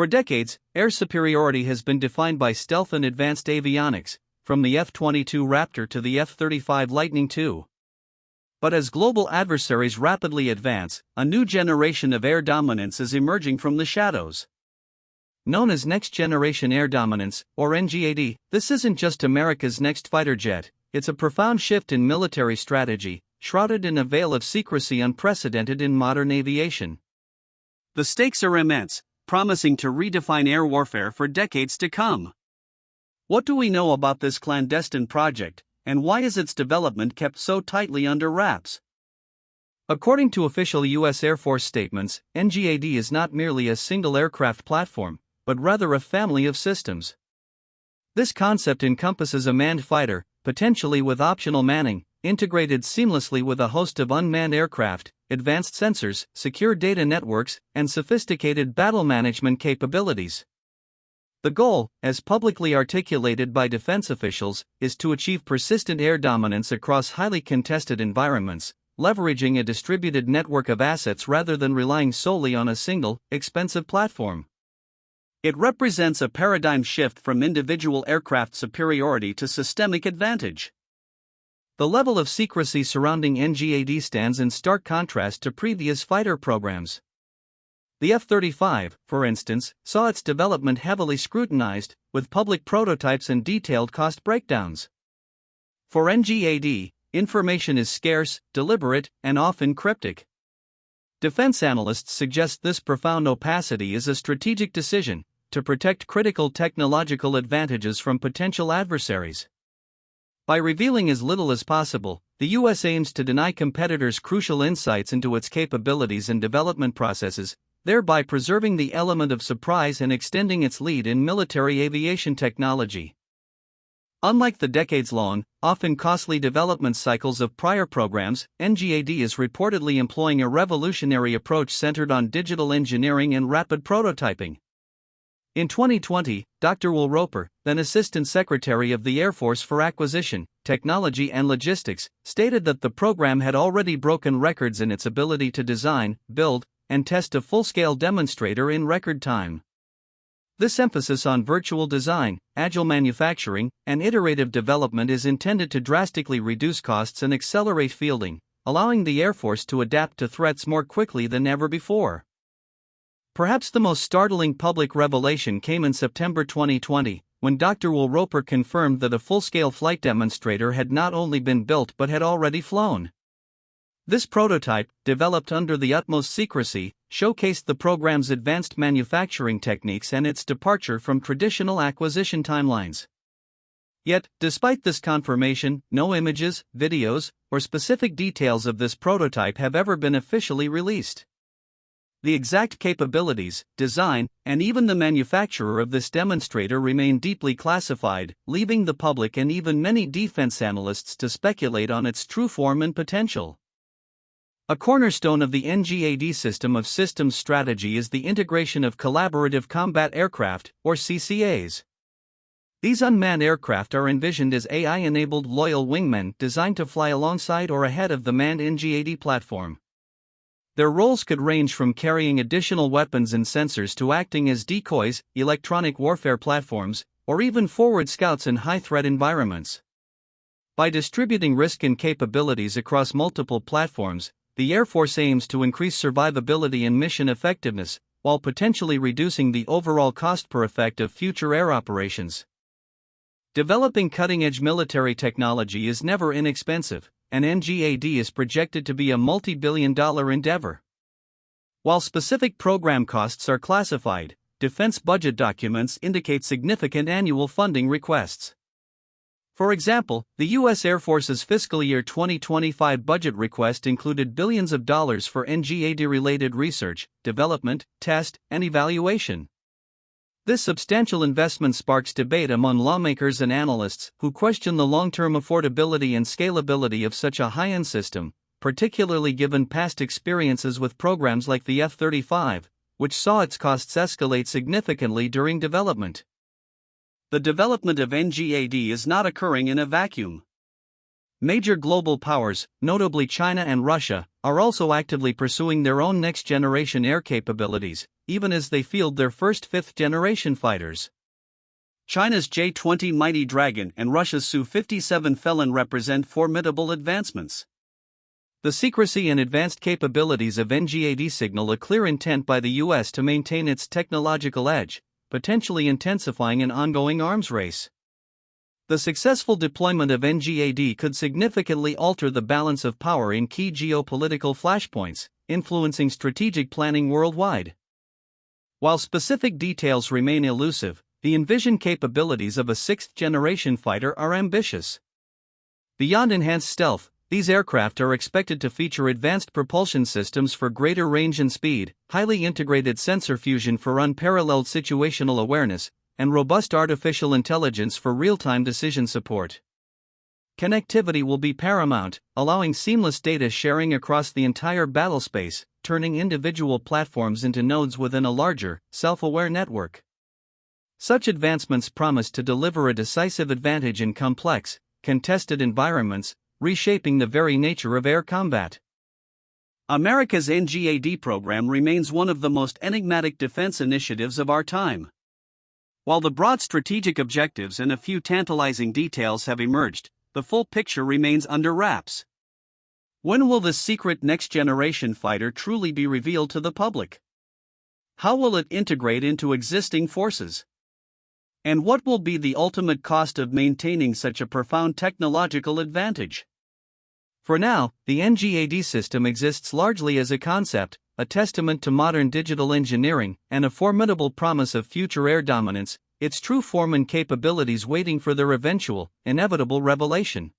For decades, air superiority has been defined by stealth and advanced avionics, from the F-22 Raptor to the F-35 Lightning II. But as global adversaries rapidly advance, a new generation of air dominance is emerging from the shadows. Known as Next Generation Air Dominance, or NGAD, this isn't just America's next fighter jet, it's a profound shift in military strategy, shrouded in a veil of secrecy unprecedented in modern aviation. The stakes are immense, promising to redefine air warfare for decades to come. What do we know about this clandestine project, and why is its development kept so tightly under wraps? According to official U.S. Air Force statements, NGAD is not merely a single aircraft platform, but rather a family of systems. This concept encompasses a manned fighter, potentially with optional manning, integrated seamlessly with a host of unmanned aircraft, advanced sensors, secure data networks, and sophisticated battle management capabilities. The goal, as publicly articulated by defense officials, is to achieve persistent air dominance across highly contested environments, leveraging a distributed network of assets rather than relying solely on a single, expensive platform. It represents a paradigm shift from individual aircraft superiority to systemic advantage. The level of secrecy surrounding NGAD stands in stark contrast to previous fighter programs. The F-35, for instance, saw its development heavily scrutinized, with public prototypes and detailed cost breakdowns. For NGAD, information is scarce, deliberate, and often cryptic. Defense analysts suggest this profound opacity is a strategic decision to protect critical technological advantages from potential adversaries. By revealing as little as possible, the U.S. aims to deny competitors crucial insights into its capabilities and development processes, thereby preserving the element of surprise and extending its lead in military aviation technology. Unlike the decades-long, often costly development cycles of prior programs, NGAD is reportedly employing a revolutionary approach centered on digital engineering and rapid prototyping. In 2020, Dr. Will Roper, then Assistant Secretary of the Air Force for Acquisition, Technology and Logistics, stated that the program had already broken records in its ability to design, build, and test a full-scale demonstrator in record time. This emphasis on virtual design, agile manufacturing, and iterative development is intended to drastically reduce costs and accelerate fielding, allowing the Air Force to adapt to threats more quickly than ever before. Perhaps the most startling public revelation came in September 2020, when Dr. Will Roper confirmed that a full-scale flight demonstrator had not only been built but had already flown. This prototype, developed under the utmost secrecy, showcased the program's advanced manufacturing techniques and its departure from traditional acquisition timelines. Yet, despite this confirmation, no images, videos, or specific details of this prototype have ever been officially released. The exact capabilities, design, and even the manufacturer of this demonstrator remain deeply classified, leaving the public and even many defense analysts to speculate on its true form and potential. A cornerstone of the NGAD system of systems strategy is the integration of collaborative combat aircraft, or CCAs. These unmanned aircraft are envisioned as AI-enabled loyal wingmen designed to fly alongside or ahead of the manned NGAD platform. Their roles could range from carrying additional weapons and sensors to acting as decoys, electronic warfare platforms, or even forward scouts in high-threat environments. By distributing risk and capabilities across multiple platforms, the Air Force aims to increase survivability and mission effectiveness, while potentially reducing the overall cost per effect of future air operations. Developing cutting-edge military technology is never inexpensive, and NGAD is projected to be a multi-billion-dollar endeavor. While specific program costs are classified, defense budget documents indicate significant annual funding requests. For example, the U.S. Air Force's fiscal year 2025 budget request included billions of dollars for NGAD-related research, development, test, and evaluation. This substantial investment sparks debate among lawmakers and analysts who question the long-term affordability and scalability of such a high-end system, particularly given past experiences with programs like the F-35, which saw its costs escalate significantly during development. The development of NGAD is not occurring in a vacuum. Major global powers, notably China and Russia, are also actively pursuing their own next-generation air capabilities, even as they field their first fifth-generation fighters. China's J-20 Mighty Dragon and Russia's Su-57 Felon represent formidable advancements. The secrecy and advanced capabilities of NGAD signal a clear intent by the U.S. to maintain its technological edge, potentially intensifying an ongoing arms race. The successful deployment of NGAD could significantly alter the balance of power in key geopolitical flashpoints, influencing strategic planning worldwide. While specific details remain elusive, the envisioned capabilities of a sixth-generation fighter are ambitious. Beyond enhanced stealth, these aircraft are expected to feature advanced propulsion systems for greater range and speed, highly integrated sensor fusion for unparalleled situational awareness, and robust artificial intelligence for real-time decision support. Connectivity will be paramount, allowing seamless data sharing across the entire battlespace, turning individual platforms into nodes within a larger, self-aware network. Such advancements promise to deliver a decisive advantage in complex, contested environments, reshaping the very nature of air combat. America's NGAD program remains one of the most enigmatic defense initiatives of our time. While the broad strategic objectives and a few tantalizing details have emerged, the full picture remains under wraps. When will this secret next-generation fighter truly be revealed to the public? How will it integrate into existing forces? And what will be the ultimate cost of maintaining such a profound technological advantage? For now, the NGAD system exists largely as a concept, a testament to modern digital engineering, and a formidable promise of future air dominance, its true form and capabilities waiting for their eventual, inevitable revelation.